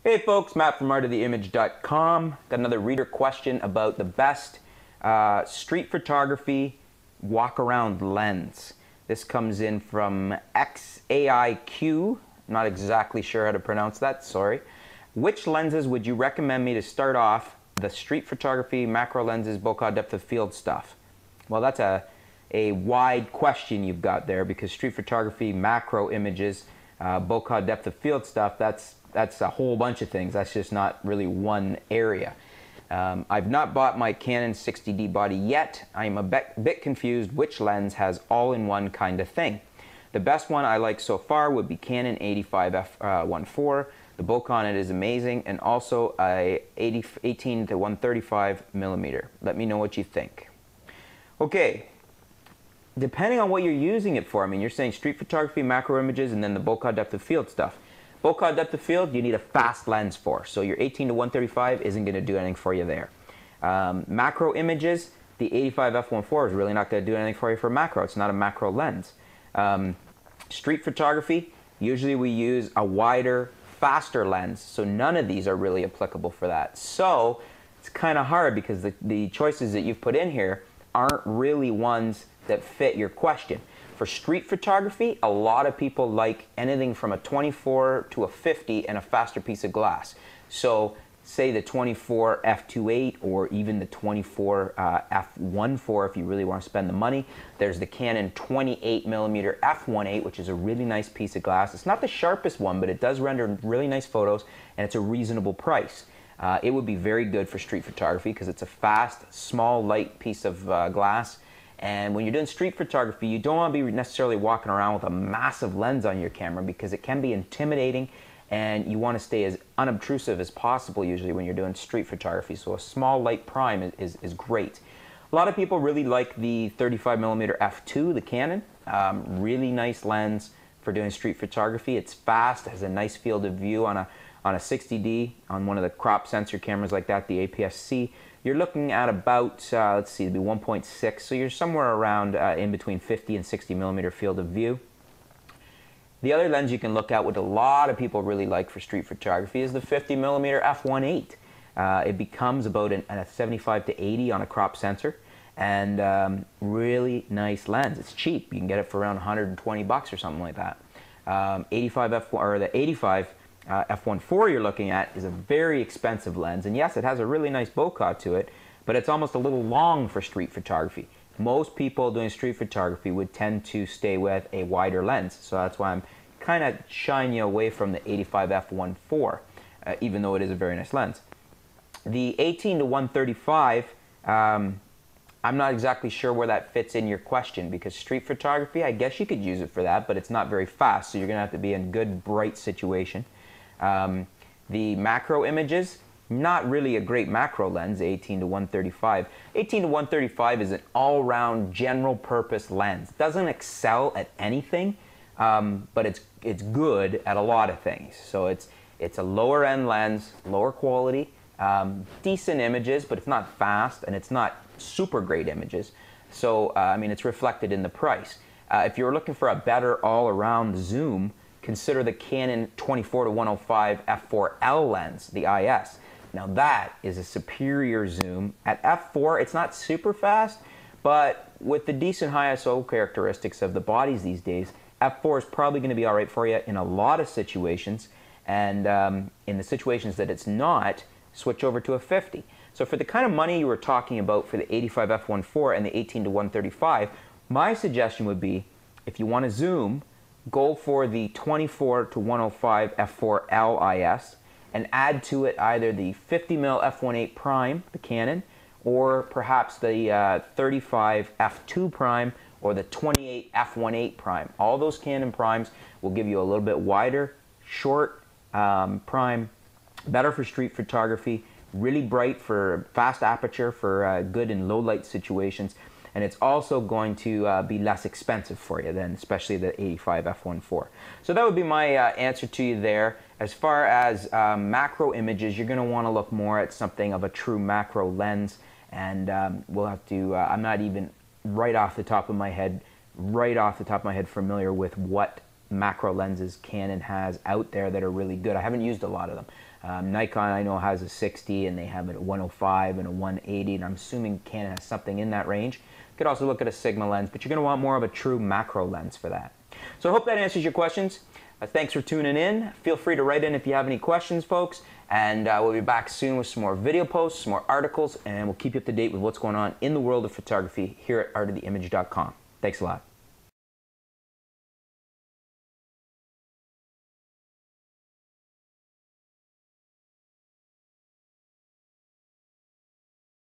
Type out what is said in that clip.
Hey folks, Matt from artoftheimage.com. Got another reader question about the best street photography walk-around lens. This comes in from XAIQ. I'm not exactly sure how to pronounce that, sorry. Which lenses would you recommend me to start off the street photography, macro lenses, bokeh, depth of field stuff? Well, that's a wide question you've got there, because street photography, macro images, bokeh, depth of field stuff, that's a whole bunch of things. That's just not really one area. I've not bought my Canon 60D body yet. I'm a bit confused which lens has all-in-one kind of thing. The best one I like so far would be Canon 85 f1.4. The bokeh on it is amazing, and also a 18 to 135 millimeter. Let me know what you think. Okay, depending on what you're using it for, I mean, you're saying street photography, macro images, and then the bokeh depth of field stuff. Bokeh depth of field, you need a fast lens for, so your 18 to 135 isn't going to do anything for you there. Macro images, the 85 f1.4 is really not going to do anything for you for macro. It's not a macro lens. Street photography, usually we use a wider, faster lens, so none of these are really applicable for that. So it's kind of hard because the choices that you've put in here aren't really ones that fit your question. For street photography, a lot of people like anything from a 24 to a 50 and a faster piece of glass. So say the 24 f2.8 or even the 24 f1.4 if you really want to spend the money. There's the Canon 28mm f1.8, which is a really nice piece of glass. It's not the sharpest one, but it does render really nice photos, and it's a reasonable price. It would be very good for street photography because it's a fast, small, light piece of glass. And when you're doing street photography, you don't want to be necessarily walking around with a massive lens on your camera because it can be intimidating, and you want to stay as unobtrusive as possible usually when you're doing street photography. So a small light prime is great. A lot of people really like the 35mm f2, the Canon. Really nice lens for doing street photography. It's fast, has a nice field of view on a 60D, on one of the crop sensor cameras like that, the APS-C. You're looking at about, let's see, it'd be 1.6, so you're somewhere around in between 50 and 60mm field of view. The other lens you can look at, what a lot of people really like for street photography, is the 50mm f1.8. It becomes about a 75 to 80 on a crop sensor, and really nice lens. It's cheap. You can get it for around 120 bucks or something like that. 85 f1, or the 85 f1.4 you're looking at is a very expensive lens, and yes, it has a really nice bokeh to it, but it's almost a little long for street photography. Most people doing street photography would tend to stay with a wider lens, so that's why I'm kind of shying you away from the 85 f1.4, even though it is a very nice lens. The 18 to 135, I'm not exactly sure where that fits in your question, because street photography, I guess you could use it for that, but it's not very fast, so you're going to have to be in good, bright situation. The macro images, not really a great macro lens, 18 to 135. 18 to 135 is an all-round general purpose lens. It doesn't excel at anything, but it's good at a lot of things. So it's a lower end lens, lower quality, decent images, but it's not fast, and it's not super great images. So I mean, it's reflected in the price. If you're looking for a better all-around zoom, consider the Canon 24 to 105 f4L lens, the IS. Now that is a superior zoom. At f4, it's not super fast, but with the decent high ISO characteristics of the bodies these days, f4 is probably going to be all right for you in a lot of situations, and in the situations that it's not, switch over to a 50. So for the kind of money you were talking about for the 85 f1.4 and the 18 to 135, my suggestion would be, if you want to zoom, go for the 24 to 105 f4L IS and add to it either the 50mm f1.8 prime, the Canon, or perhaps the 35 f2 prime or the 28 f1.8 prime. All those Canon primes will give you a little bit wider, short prime, better for street photography, really bright for fast aperture for good and low light situations. And it's also going to be less expensive for you then, especially the 85 f1.4. So that would be my answer to you there. As far as macro images, you're going to want to look more at something of a true macro lens, and we'll have to, I'm not even right off the top of my head familiar with what macro lenses Canon has out there that are really good. I haven't used a lot of them. Nikon I know has a 60 and they have a 105 and a 180, and I'm assuming Canon has something in that range. You could also look at a Sigma lens, but you're going to want more of a true macro lens for that. So I hope that answers your questions. Thanks for tuning in. Feel free to write in if you have any questions, folks, and we'll be back soon with some more video posts, some more articles, and we'll keep you up to date with what's going on in the world of photography here at artoftheimage.com. Thanks a lot.